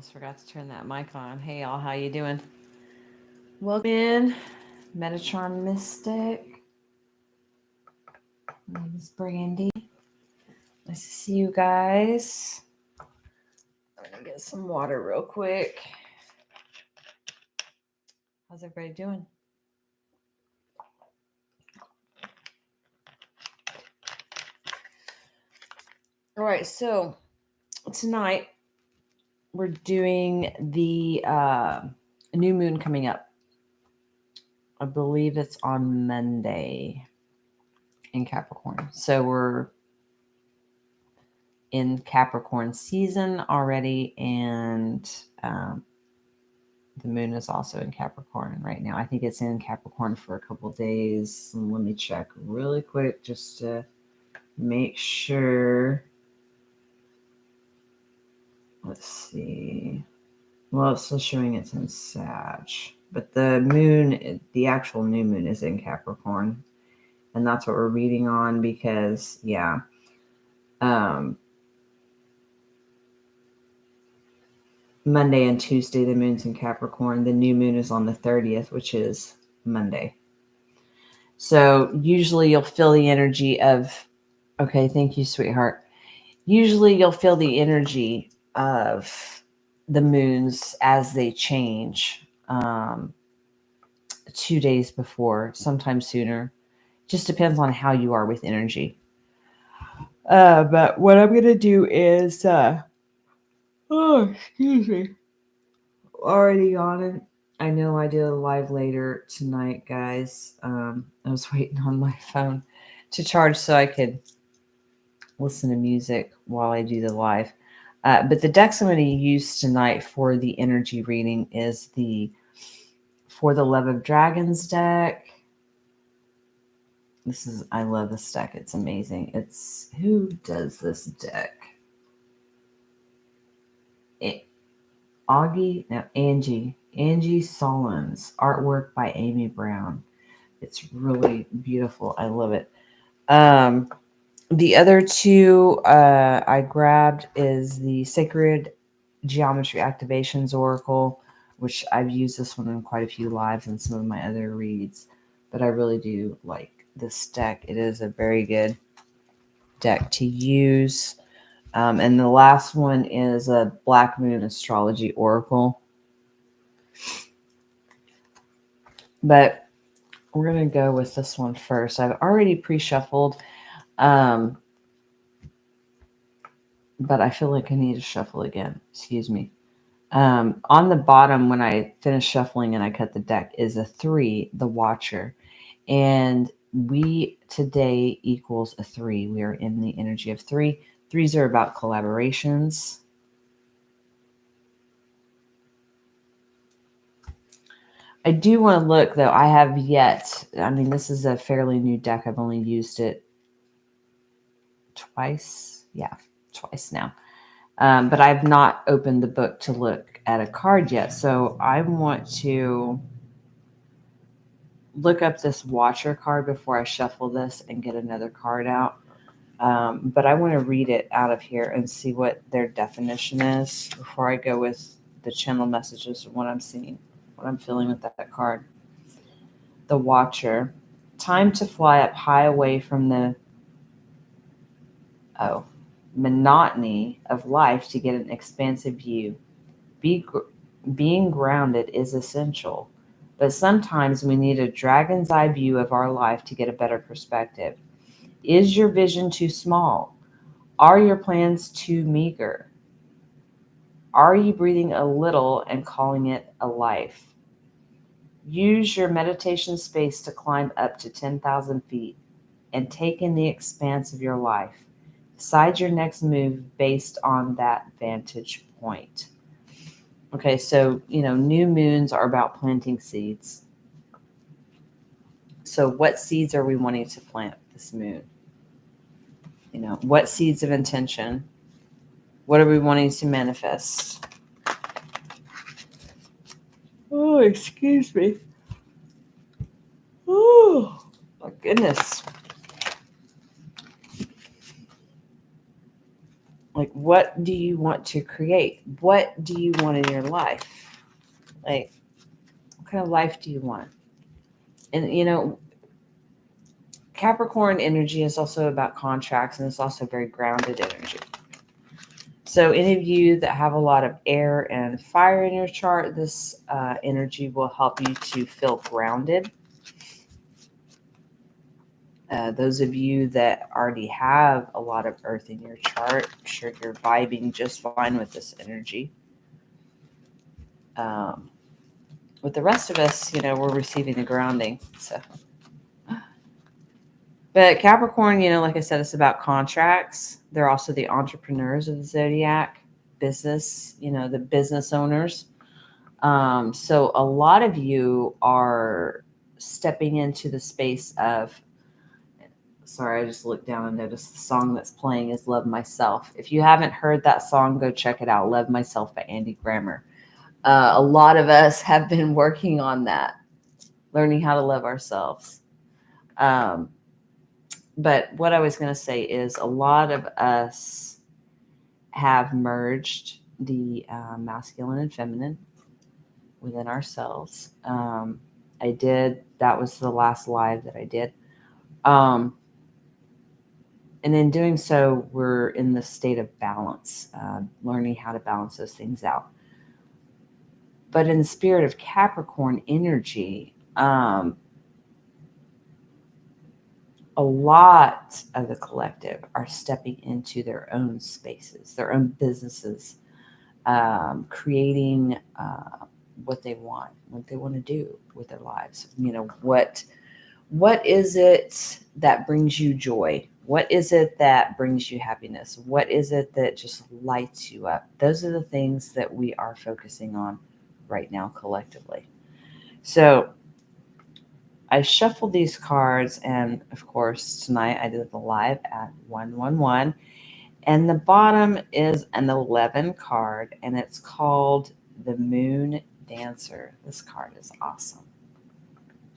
Almost forgot to turn that mic on. Hey y'all, how you doing? Welcome in, Metatron Mystic. My name is Brandy. Nice to see you guys. I'm gonna get some water real quick. How's everybody doing? All right, so tonight we're doing the new moon coming up. I believe it's on Monday in Capricorn. So we're in Capricorn season already, and the moon is also in Capricorn right now. I think it's in Capricorn for a couple days. Let me check really quick just to make sure. Let's see. Well, it's still showing it's in Sag, but the moon, the actual new moon, is in Capricorn, and that's what we're reading on because, yeah. Monday and Tuesday, the moon's in Capricorn. The new moon is on the 30th, which is Monday. So usually you'll feel the energy of, okay, thank you, sweetheart. Usually you'll feel the energy of the moons as they change 2 days before, sometimes sooner. Just depends on how you are with energy. But what I'm going to do is, excuse me. Already on it. I know I did a live later tonight, guys. I was waiting on my phone to charge so I could listen to music while I do the live. But the decks I'm going to use tonight for the energy reading is the For the Love of Dragons deck. I love this deck. It's amazing. Who does this deck? Angie Solons, artwork by Amy Brown. It's really beautiful. I love it. The other two I grabbed is the Sacred Geometry Activations Oracle, which I've used this one in quite a few lives and some of my other reads, but I really do like this deck. It is a very good deck to use. And the last one is a Black Moon Astrology Oracle. But we're going to go with this one first. I've already pre-shuffled, but I feel like I need to shuffle again. Excuse me. On the bottom, when I finish shuffling and I cut the deck, is a 3, the Watcher. And we today equals a 3. We are in the energy of 3. 3s are about collaborations. I do want to look, though. I have yet. This is a fairly new deck. I've only used it twice. Yeah, twice now. But I've not opened the book to look at a card yet. So I want to look up this Watcher card before I shuffle this and get another card out. But I want to read it out of here and see what their definition is before I go with the channel messages and what I'm seeing, what I'm feeling with that card. The Watcher. Time to fly up high away from the monotony of life to get an expansive view. Being grounded is essential, but sometimes we need a dragon's eye view of our life to get a better perspective. Is your vision too small? Are your plans too meager? Are you breathing a little and calling it a life? Use your meditation space to climb up to 10,000 feet and take in the expanse of your life. Decide your next move based on that vantage point. Okay, so, new moons are about planting seeds. So what seeds are we wanting to plant this moon? What seeds of intention? What are we wanting to manifest? Oh, excuse me. Oh, my goodness. Like, what do you want to create? What do you want in your life? Like, what kind of life do you want? And, Capricorn energy is also about contracts, and it's also very grounded energy. So any of you that have a lot of air and fire in your chart, this energy will help you to feel grounded. Those of you that already have a lot of earth in your chart, I'm sure you're vibing just fine with this energy. With the rest of us, we're receiving the grounding. But Capricorn, like I said, it's about contracts. They're also the entrepreneurs of the zodiac, business, the business owners. So a lot of you are stepping into the space of, sorry, I just looked down and noticed the song that's playing is Love Myself. If you haven't heard that song, go check it out. Love Myself by Andy Grammer. A lot of us have been working on that, learning how to love ourselves. But what I was going to say is a lot of us have merged the masculine and feminine within ourselves. That was the last live that I did. And in doing so, we're in the state of balance, learning how to balance those things out. But in the spirit of Capricorn energy, a lot of the collective are stepping into their own spaces, their own businesses, creating what they want to do with their lives. What is it that brings you joy? What is it that brings you happiness? What is it that just lights you up? Those are the things that we are focusing on right now collectively. So I shuffled these cards, and of course, tonight I did the live at 111. And the bottom is an 11 card, and it's called the Moon Dancer. This card is awesome.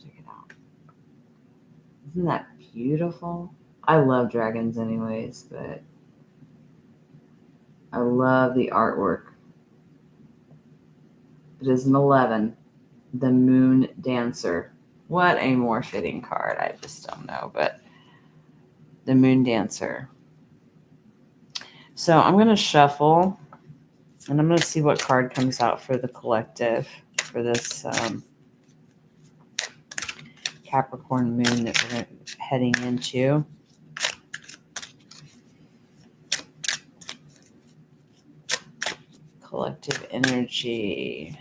Check it out. Isn't that beautiful? I love dragons anyways, but I love the artwork. It is an 11, the Moon Dancer. What a more fitting card. I just don't know, but the Moon Dancer. So I'm going to shuffle, and I'm going to see what card comes out for the collective for this Capricorn moon that we're heading into. Collective energy.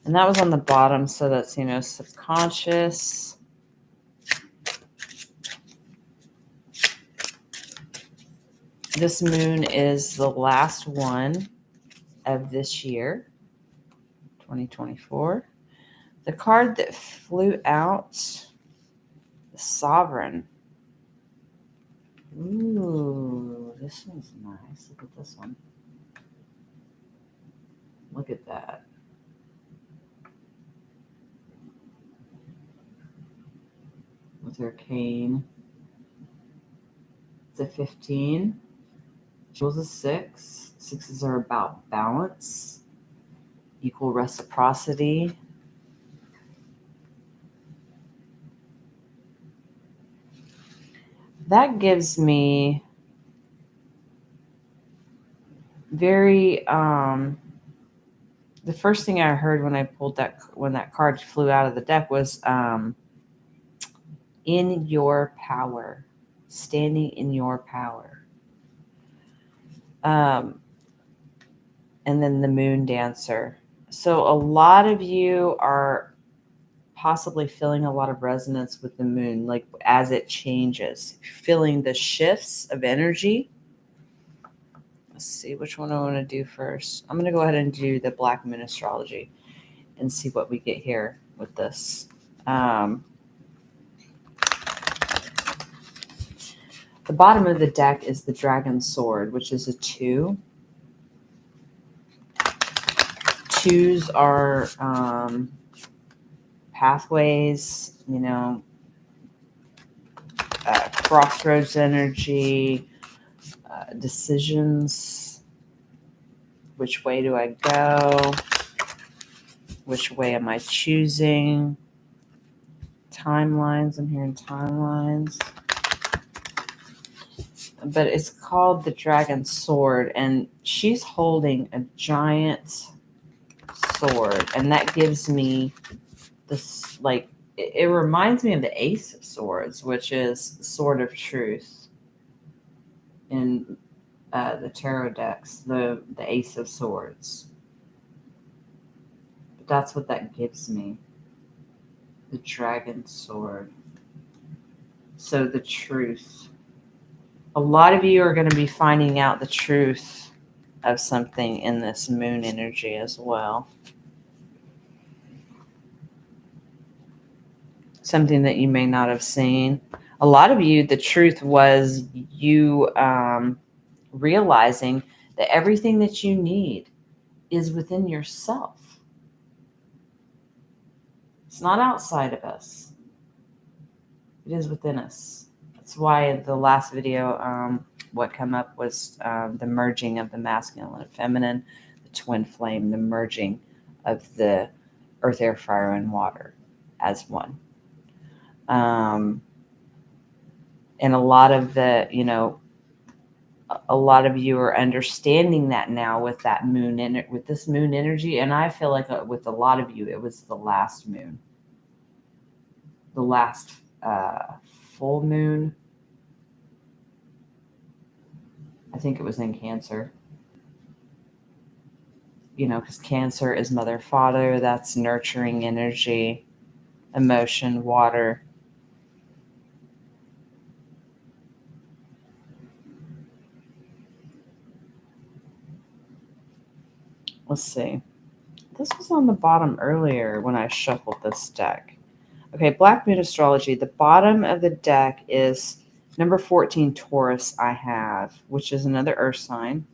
And that was on the bottom, so that's, subconscious. This moon is the last one of this year, 2024. The card that flew out, the Sovereign. Ooh, this one's nice. Look at this one. Look at that. With her cane. It's a 15. She was a 6. 6s are about balance, equal reciprocity. That gives me very the first thing I heard when I pulled when that card flew out of the deck was in your power, standing in your power. And then the Moon Dancer. So a lot of you are possibly feeling a lot of resonance with the moon, like as it changes, feeling the shifts of energy. Let's see which one I want to do first. I'm going to go ahead and do the Black Moon Astrology and see what we get here with this. The bottom of the deck is the Dragon Sword, which is a 2. 2s are pathways, crossroads energy, decisions. Which way do I go? Which way am I choosing? Timelines. I'm hearing timelines. But it's called the Dragon Sword, and she's holding a giant sword, and that gives me this, like, it reminds me of the Ace of Swords, which is Sword of Truth in the tarot decks, the Ace of Swords. But that's what that gives me, the Dragon Sword. So the truth. A lot of you are going to be finding out the truth of something in this moon energy as well. Something that you may not have seen. A lot of you, the truth was you realizing that everything that you need is within yourself. It's not outside of us. It is within us. That's why in the last video, what came up was the merging of the masculine and feminine, the twin flame, the merging of the earth, air, fire, and water as one. And a lot of the, a lot of you are understanding that now with that moon in it, with this moon energy. And I feel like with a lot of you, it was the last moon, the last full moon. I think it was in Cancer. Because Cancer is mother, father. That's nurturing energy, emotion, water. Let's see. This was on the bottom earlier when I shuffled this deck. Okay, Black Moon Astrology. The bottom of the deck is number 14, Taurus, I have, which is another earth sign,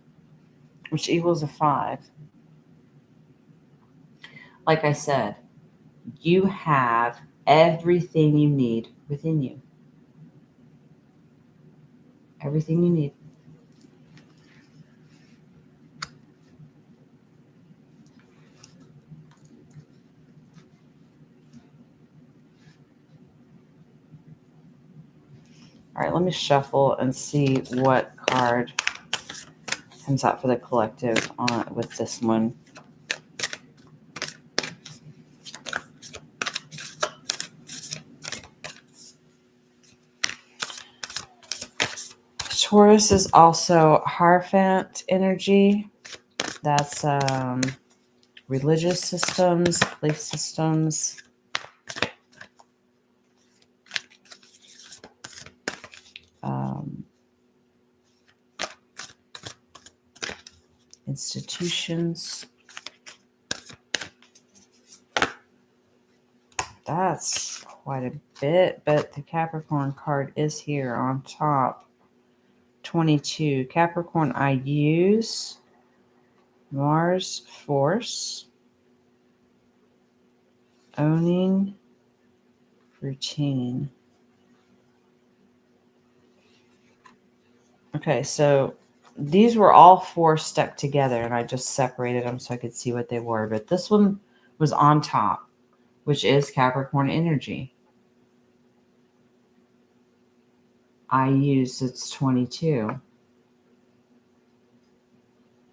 which equals a 5. Like I said, you have everything you need within you. Everything you need. All right, let me shuffle and see what card comes out for the collective with this one. Taurus is also Hierophant energy. That's religious systems, belief systems. Institutions. That's quite a bit, but the Capricorn card is here on top. 22. Capricorn, I use. Mars, force. Owning, routine. Okay, so these were all 4 stuck together, and I just separated them so I could see what they were. But this one was on top, which is Capricorn energy. I use, it's 22.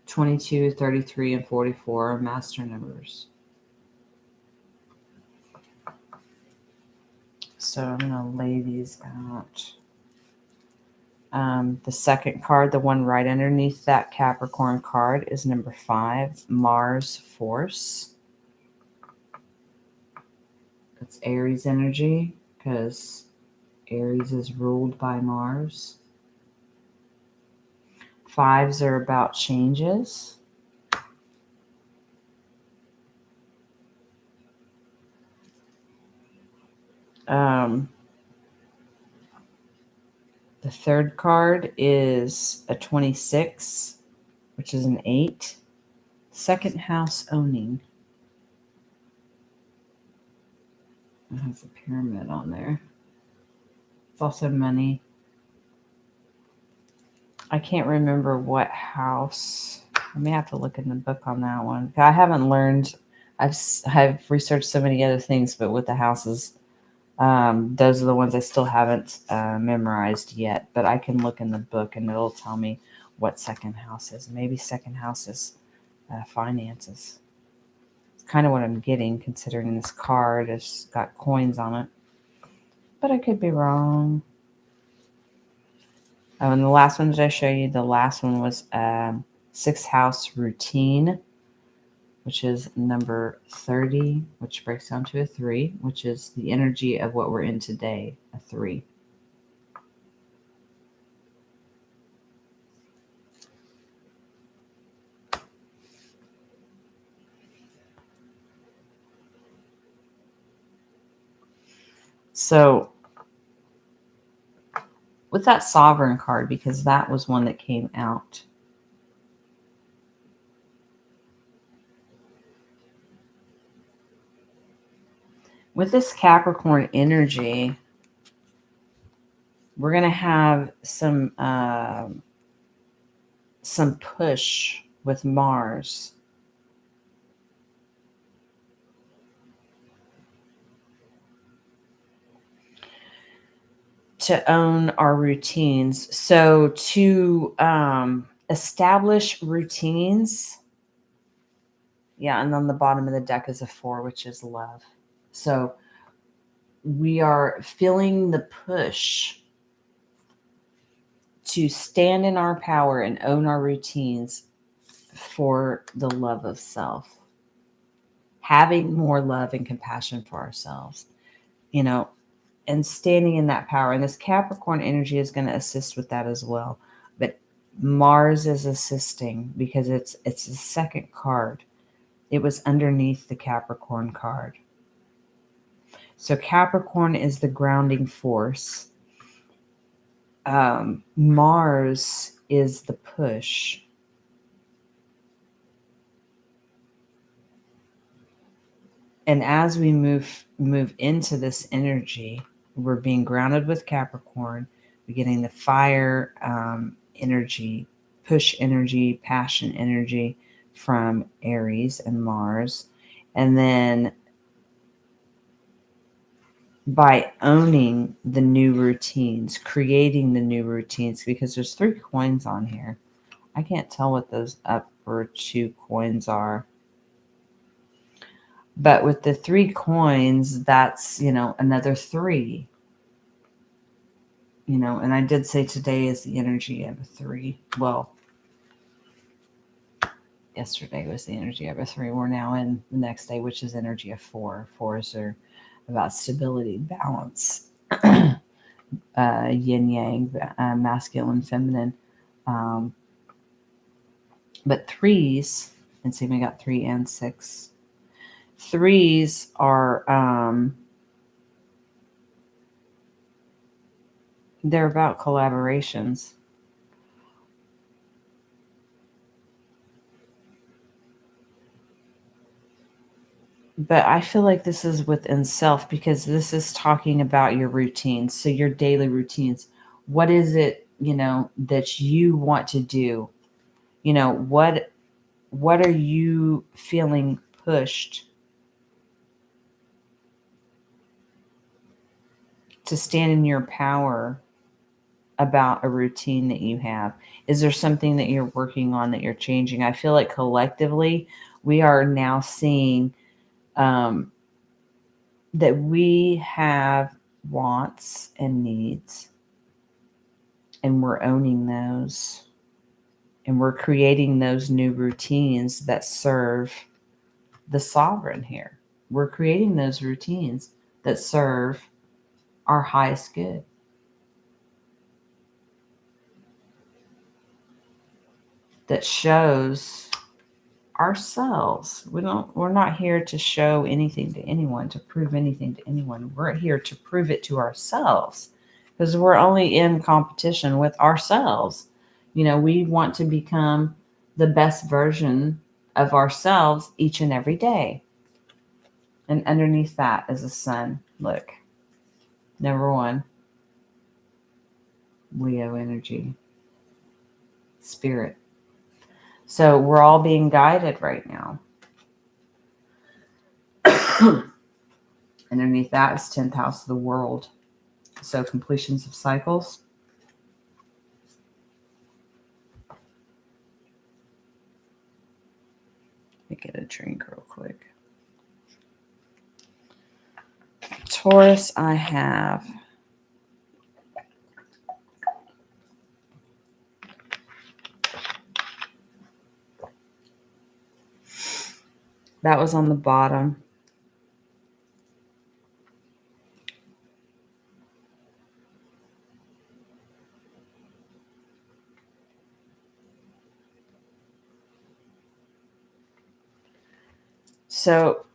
22, 33, and 44 are master numbers. So I'm going to lay these out. The second card, the one right underneath that Capricorn card, is number 5, Mars Force. It's Aries energy because Aries is ruled by Mars. 5s are about changes. The third card is a 26, which is an 8. Second house owning. It has a pyramid on there. It's also money. I can't remember what house. I may have to look in the book on that one. I haven't learned. I've researched so many other things, but with the houses, those are the ones I still haven't memorized yet. But I can look in the book and it'll tell me what second house is. Maybe second house is finances. It's kind of what I'm getting, considering this card has got coins on it. But I could be wrong. Oh, and the last one, did I show you? The last one was sixth house routine, which is number 30, which breaks down to a 3, which is the energy of what we're in today, a 3. So with that sovereign card, because that was one that came out, with this Capricorn energy, we're going to have some push with Mars. To own our routines. So to establish routines. Yeah, and on the bottom of the deck is a 4, which is love. So we are feeling the push to stand in our power and own our routines for the love of self. Having more love and compassion for ourselves, and standing in that power. And this Capricorn energy is going to assist with that as well. But Mars is assisting because it's the second card. It was underneath the Capricorn card. So Capricorn is the grounding force. Mars is the push. And as we move into this energy, we're being grounded with Capricorn. We're getting the fire energy, push energy, passion energy from Aries and Mars. And then by owning the new routines, creating the new routines, because there's 3 coins on here. I can't tell what those upper 2 coins are. But with the 3 coins, that's, another 3. And I did say today is the energy of a 3. Well, yesterday was the energy of a 3. We're now in the next day, which is energy of 4. 4s are about stability, balance, yin yang, masculine, feminine. But 3s, and see, we got 3 and 6. 3s are they're about collaborations. But I feel like this is within self, because this is talking about your routines. So your daily routines. What is it, that you want to do? What are you feeling pushed to stand in your power about a routine that you have? Is there something that you're working on, that you're changing? I feel like collectively we are now seeing that we have wants and needs, and we're owning those, and we're creating those new routines that serve the sovereign here. We're creating those routines that serve our highest good. That shows ourselves. We're not here to show anything to anyone, to prove anything to anyone. We're here to prove it to ourselves, because we're only in competition with ourselves. We want to become the best version of ourselves each and every day. And underneath that is a sun. Look, number 1, Leo energy. spirit. So we're all being guided right now. Underneath that is 10th house of the world. So completions of cycles. Let me get a drink real quick. Taurus, I have that was on the bottom. So,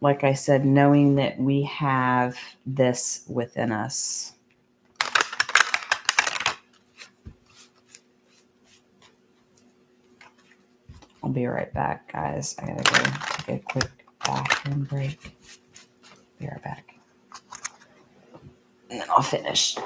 like I said, knowing that we have this within us. I'll be right back, guys. I gotta go take a quick bathroom break. Be right back. And then I'll finish.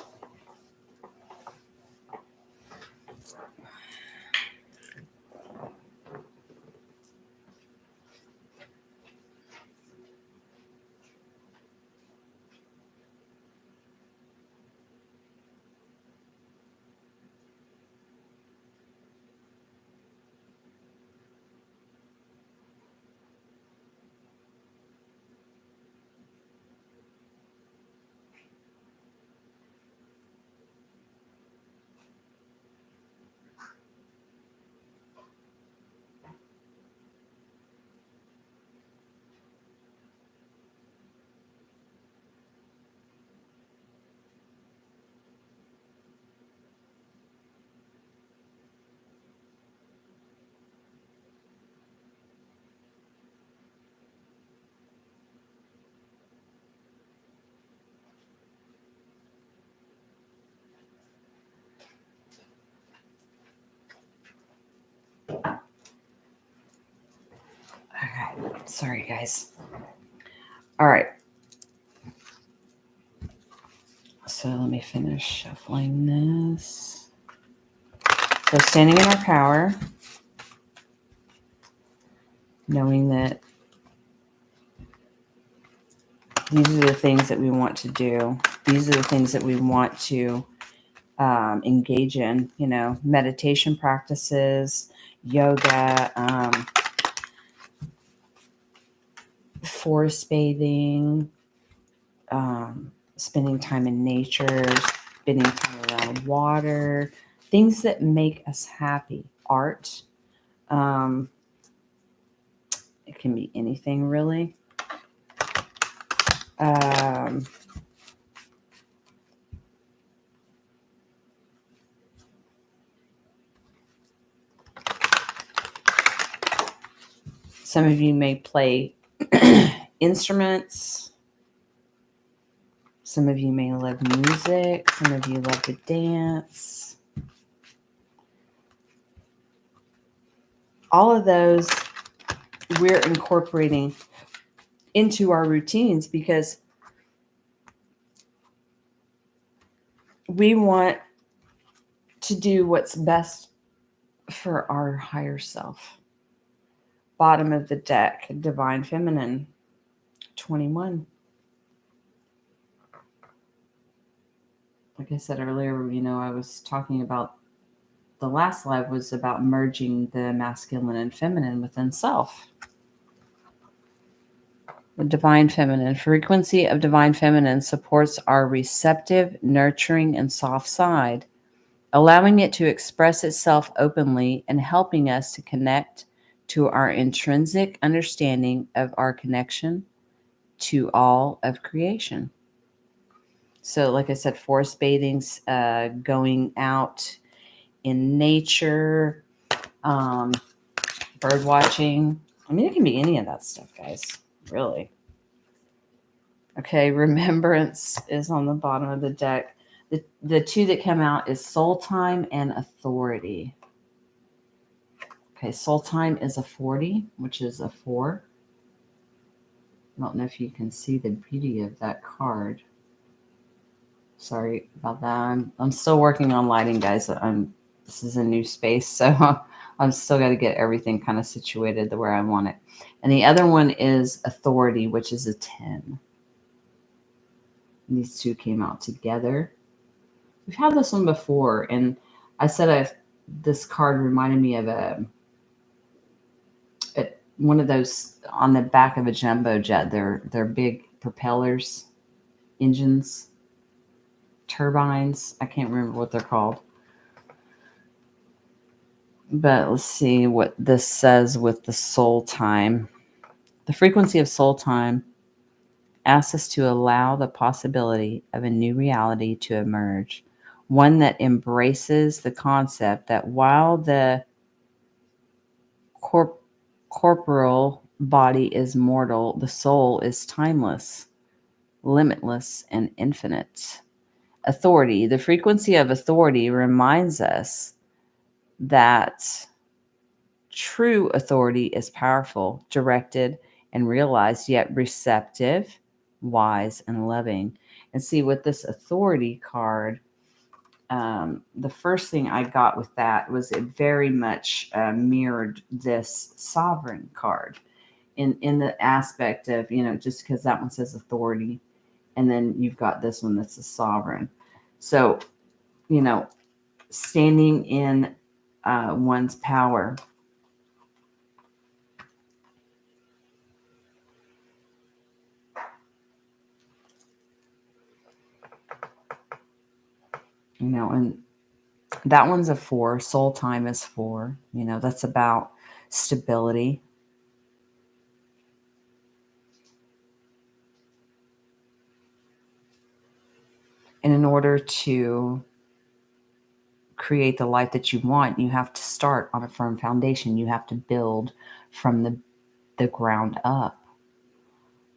Okay, sorry guys. All right. So let me finish shuffling this. So standing in our power, knowing that these are the things that we want to do. These are the things that we want to engage in, meditation practices, yoga, forest bathing, spending time in nature, spending time around water, things that make us happy. Art. It can be anything really. Some of you may play instruments. Some of you may love music. Some of you love to dance. All of those we're incorporating into our routines because we want to do what's best for our higher self. Bottom of the deck, Divine Feminine, 21. Like I said earlier, I was talking about the last live was about merging the masculine and feminine within self. The Divine Feminine. Frequency of Divine Feminine supports our receptive, nurturing, and soft side, allowing it to express itself openly and helping us to connect to our intrinsic understanding of our connection to all of creation. So, like I said, forest bathings, going out in nature, bird watching. I mean, it can be any of that stuff, guys, really. Okay, remembrance is on the bottom of the deck. The two that come out is soul time and authority. Okay, soul time is a 40, which is a 4. I don't know if you can see the beauty of that card. Sorry about that. I'm still working on lighting, guys. I'm this is a new space, so I've still got to get everything kind of situated the way I want it. And the other one is authority, which is a 10. And these two came out together. We've had this one before, and I said this card reminded me of one of those on the back of a jumbo jet. They're big propellers, engines, turbines. I can't remember what they're called. But let's see what this says with the soul time. The frequency of soul time asks us to allow the possibility of a new reality to emerge, one that embraces the concept that while the corporal body is mortal, the soul is timeless, limitless, and infinite. Authority. The frequency of authority reminds us that true authority is powerful, directed, and realized, yet receptive, wise, and loving. And see, with this authority card, the first thing I got with that was it very much mirrored this sovereign card in the aspect of, just because that one says authority, and then you've got this one that's a sovereign. So, standing in one's power. And that one's a 4. Soul time is 4. That's about stability. And in order to create the life that you want, you have to start on a firm foundation. You have to build from the ground up.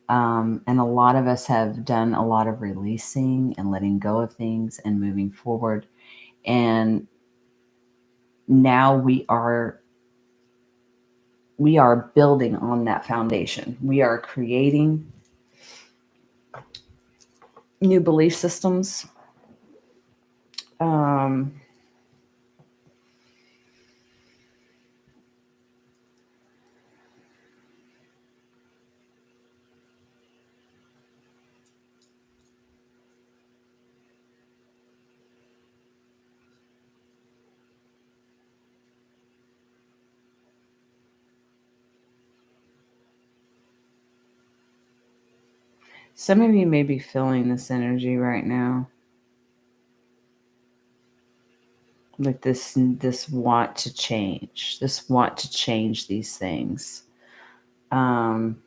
And a lot of us have done a lot of releasing and letting go of things and moving forward. And now we are building on that foundation. We are creating new belief systems. Some of you may be feeling this energy right now. Like this want to change. This want to change these things. Some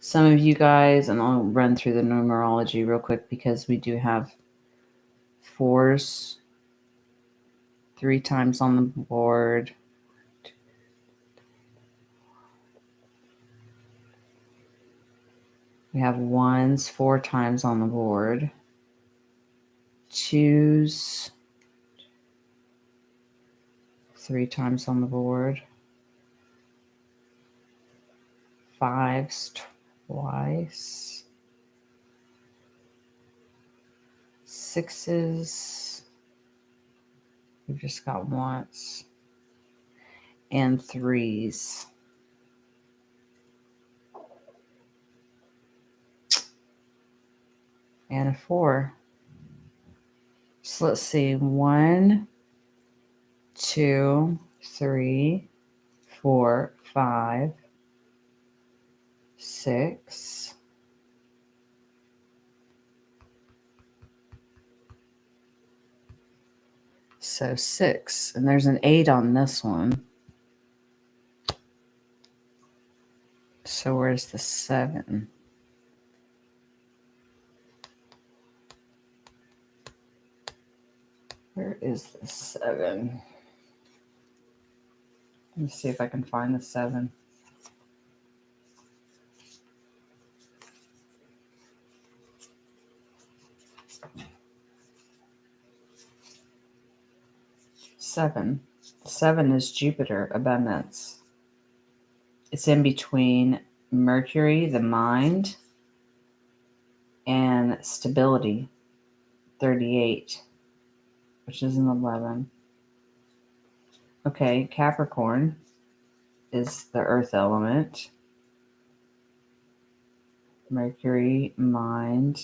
of you guys, and I'll run through the numerology real quick because we do have 4s 3 times on the board. We have 1s 4 times on the board. 2s 3 times on the board. 5s twice. 6s, we've just got once. And 3s. And a 4. So let's see. 1, 2, 3, 4, 5, 6. So 6. And there's an 8 on this one. So where's the 7? Where is the 7? Let me see if I can find the 7. Seven is Jupiter, abundance. It's in between Mercury, the mind, and stability, 38, which is an 11. Okay, Capricorn is the earth element. Mercury, mind.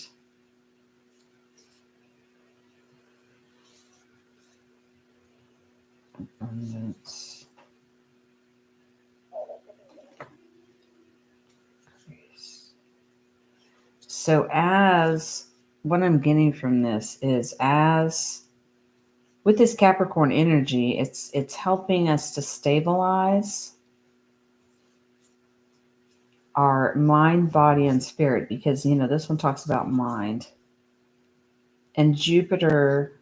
Abundance. So as what I'm getting from this is, as with this Capricorn energy, it's helping us to stabilize our mind, body, and spirit, because this one talks about mind. And Jupiter,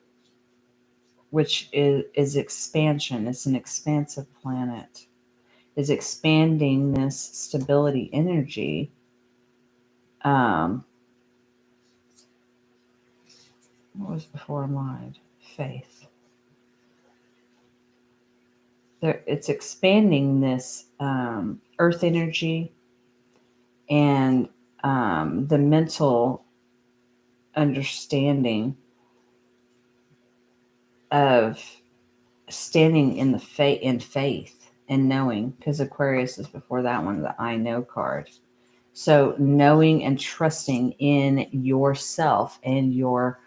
which is expansion, it's an expansive planet, is expanding this stability energy. What was before mind? Faith. It's expanding this earth energy and the mental understanding of standing in faith and knowing, because Aquarius is before that one, the I know card. So knowing and trusting in yourself and your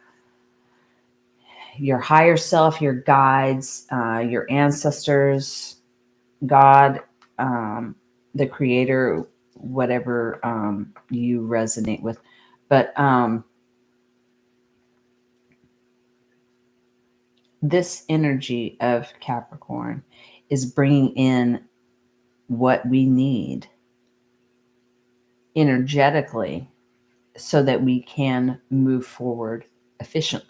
higher self, your guides, your ancestors, God, the creator, whatever you resonate with. But this energy of Capricorn is bringing in what we need energetically so that we can move forward efficiently.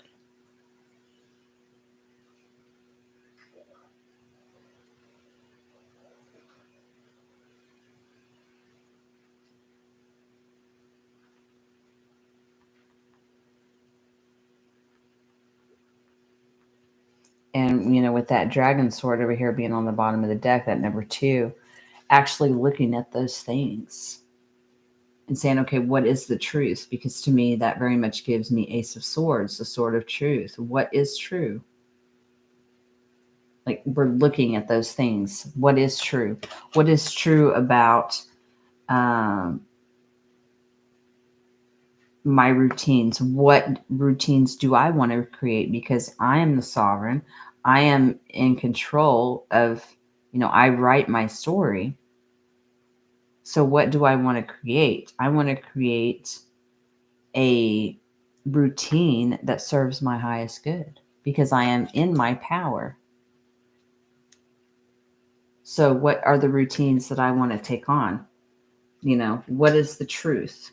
And, with that dragon sword over here being on the bottom of the deck, that number 2, actually looking at those things and saying, okay, what is the truth? Because to me, that very much gives me Ace of Swords, the sword of truth. What is true? Like, we're looking at those things. What is true? What is true about my routines? What routines do I want to create? Because I am the sovereign. I am in control of, I write my story. So what do I want to create? I want to create a routine that serves my highest good because I am in my power. So what are the routines that I want to take on? What is the truth?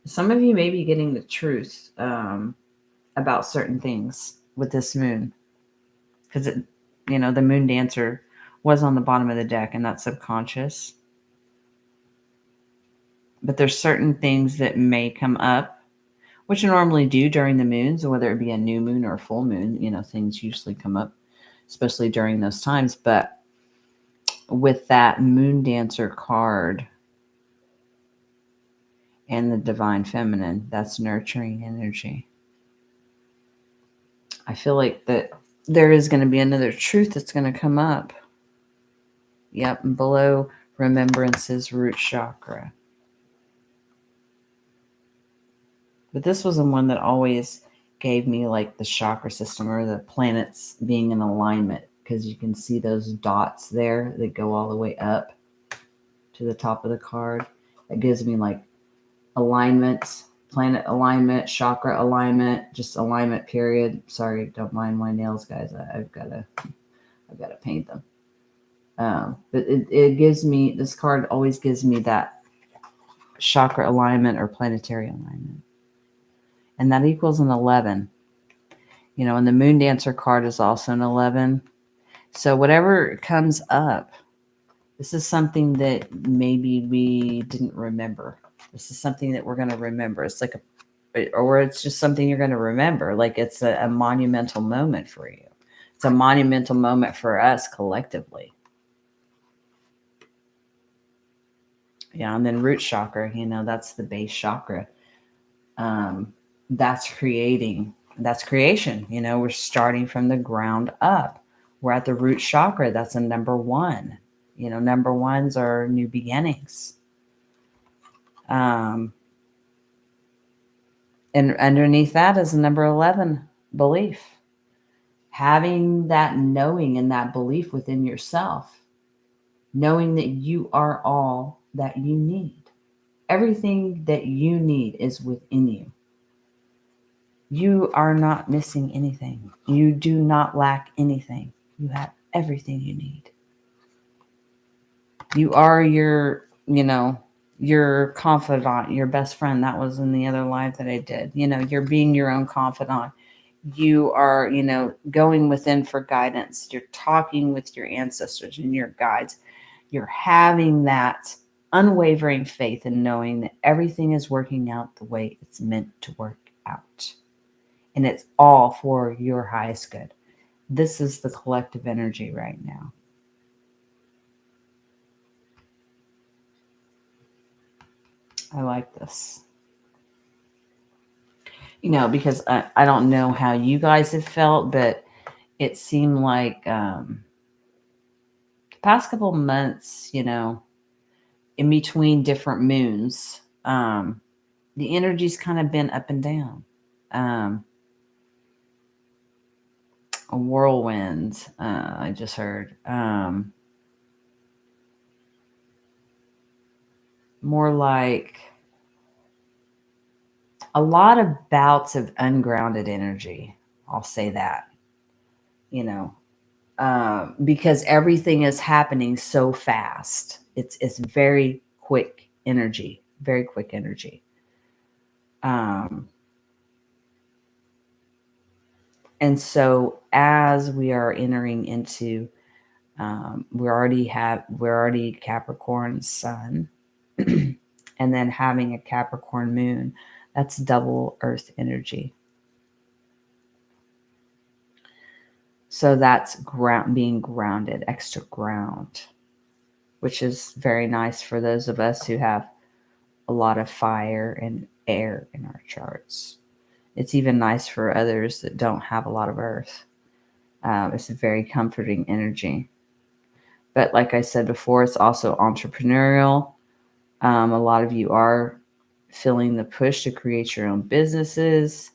Some of you may be getting the truth about certain things with this moon, because the moon dancer was on the bottom of the deck and that's subconscious. But there's certain things that may come up, which you normally do during the moons, whether it be a new moon or a full moon. Things usually come up, especially during those times. But with that moon dancer card and the divine feminine, that's nurturing energy. I feel like that there is going to be another truth that's going to come up. Yep, below remembrance's root chakra. But this was the one that always gave me like the chakra system or the planets being in alignment, because you can see those dots there that go all the way up to the top of the card. That gives me like alignment, planet alignment, chakra alignment, just alignment period. Sorry, don't mind my nails, guys. I've got to paint them. But it gives me, this card always gives me that chakra alignment or planetary alignment. And that equals an 11. And the moon dancer card is also an 11. So whatever comes up, this is something that maybe we didn't remember. This is something that we're going to remember. It's like or it's just something you're going to remember. Like it's a monumental moment for you. It's a monumental moment for us collectively. Yeah, and then root chakra, that's the base chakra. That's creating That's creation. We're starting from the ground up. We're at the root chakra. That's a number one. Number ones are new beginnings. And underneath that is a number 11, belief. Having that knowing and that belief within yourself, knowing that you are all that you need. Everything that you need is within you. You are not missing anything. You do not lack anything. You have everything you need. You are your confidant, your best friend. That was in the other live that I did. You're being your own confidant. You are, going within for guidance. You're talking with your ancestors and your guides. You're having that unwavering faith and knowing that everything is working out the way it's meant to work out. And it's all for your highest good. This is the collective energy right now. I like this. Because I don't know how you guys have felt, but it seemed like the past couple months, in between different moons, the energy's kind of been up and down. A whirlwind, I just heard. More like a lot of bouts of ungrounded energy. I'll say that, because everything is happening so fast. It's very quick energy, very quick energy. And so as we are entering into, we're already Capricorn sun, and then having a Capricorn moon. That's double Earth energy. So that's being grounded, extra ground, which is very nice for those of us who have a lot of fire and air in our charts. It's even nice for others that don't have a lot of earth. It's a very comforting energy. But like I said before, it's also entrepreneurial. A lot of you are feeling the push to create your own businesses,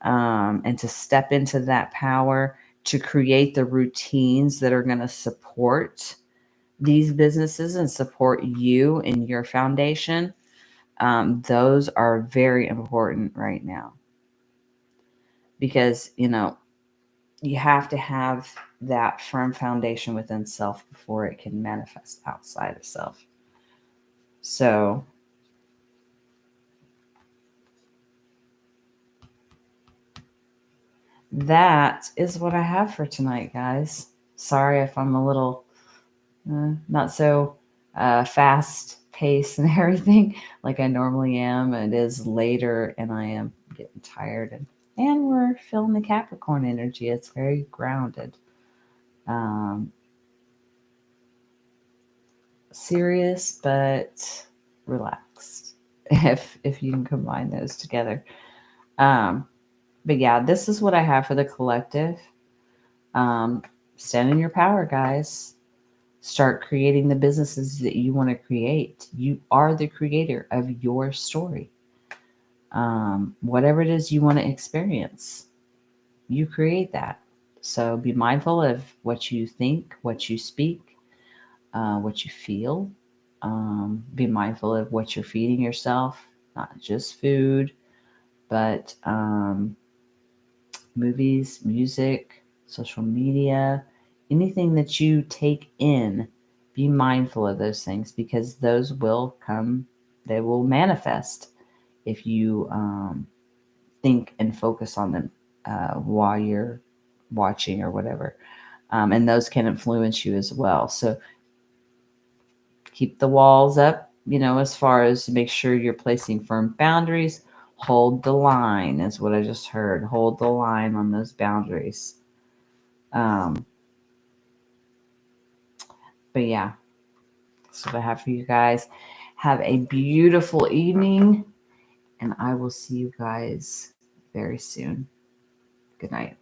and to step into that power, to create the routines that are going to support these businesses and support you and your foundation. Those are very important right now, because you have to have that firm foundation within self before it can manifest outside of self. So that is what I have for tonight, guys. Sorry if I'm a little not so fast paced and everything like I normally am. It is later and I am getting tired, and we're feeling the Capricorn energy. It's very grounded. Serious but relaxed, if you can combine those together. But yeah, this is what I have for the collective. Stand in your power, guys. Start creating the businesses that you want to create. You are the creator of your story. Whatever it is you want to experience, you create that. So be mindful of what you think, what you speak, what you feel. Be mindful of what you're feeding yourself, not just food, but movies, music, social media, anything that you take in. Be mindful of those things, because those will come, they will manifest if you think and focus on them while you're watching or whatever. And those can influence you as well. So keep the walls up, as far as make sure you're placing firm boundaries. Hold the line is what I just heard. Hold the line on those boundaries. But yeah, that's what I have for you guys. Have a beautiful evening, and I will see you guys very soon. Good night.